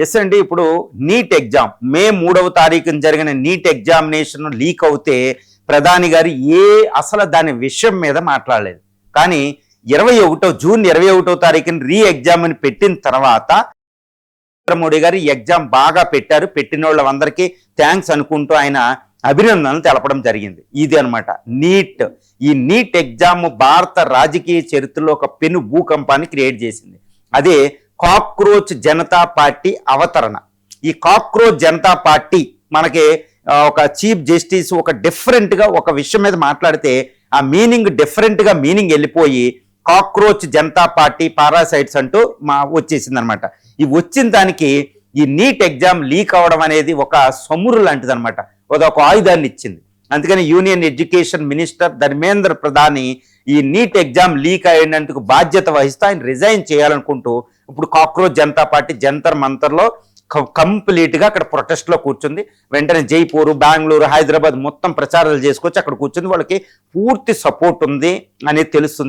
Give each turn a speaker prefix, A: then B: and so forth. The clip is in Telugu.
A: ఎస్ అండి. ఇప్పుడు నీట్ ఎగ్జామ్ మే 3వ తారీఖున జరిగిన నీట్ ఎగ్జామినేషన్ లీక్ అవుతే ప్రధాని గారు అసలు దాని విషయం మీద మాట్లాడలేదు. కానీ జూన్ 21వ తారీఖున రీ ఎగ్జామ్ అని పెట్టిన తర్వాత నరేంద్ర మోడీ గారు ఈ ఎగ్జామ్ బాగా పెట్టారు, పెట్టిన వాళ్ళందరికీ థ్యాంక్స్ అనుకుంటూ ఆయన అభినందనలు తెలపడం జరిగింది. ఇది అనమాట నీట్. ఈ నీట్ ఎగ్జామ్ భారత రాజకీయ చరిత్రలో ఒక పెను భూకంపాన్ని క్రియేట్ చేసింది. అదే కాక్రోచ్ జనతా పార్టీ అవతరణ. ఈ కాక్రోచ్ జనతా పార్టీ మనకి ఒక చీఫ్ జస్టిస్ ఒక డిఫరెంట్గా ఒక విషయం మీద మాట్లాడితే ఆ మీనింగ్ డిఫరెంట్గా మీనింగ్ వెళ్ళిపోయి కాక్రోచ్ జనతా పార్టీ పారాసైట్స్ అంటూ వచ్చేసింది అనమాట. ఈ వచ్చిన దానికి ఈ నీట్ ఎగ్జామ్ లీక్ అవడం అనేది ఒక సొమ్మురు లాంటిది అనమాట, ఒక ఆయుధాన్ని ఇచ్చింది. అందుకని యూనియన్ ఎడ్యుకేషన్ మినిస్టర్ ధర్మేంద్ర ప్రధాని ఈ నీట్ ఎగ్జామ్ లీక్ అయినందుకు బాధ్యత వహిస్తూ ఆయన రిజైన్ చేయాలనుకుంటూ ఇప్పుడు కాక్రోచ్ జనతా పార్టీ జంతర్ మంతర్లో కంప్లీట్గా అక్కడ ప్రొటెస్ట్లో కూర్చుంది. వెంటనే జైపూర్, బెంగళూరు, హైదరాబాద్ మొత్తం ప్రచారాలు చేసుకొచ్చి అక్కడ కూర్చుంది. వాళ్ళకి పూర్తి సపోర్ట్ ఉంది అనేది తెలుస్తుంది.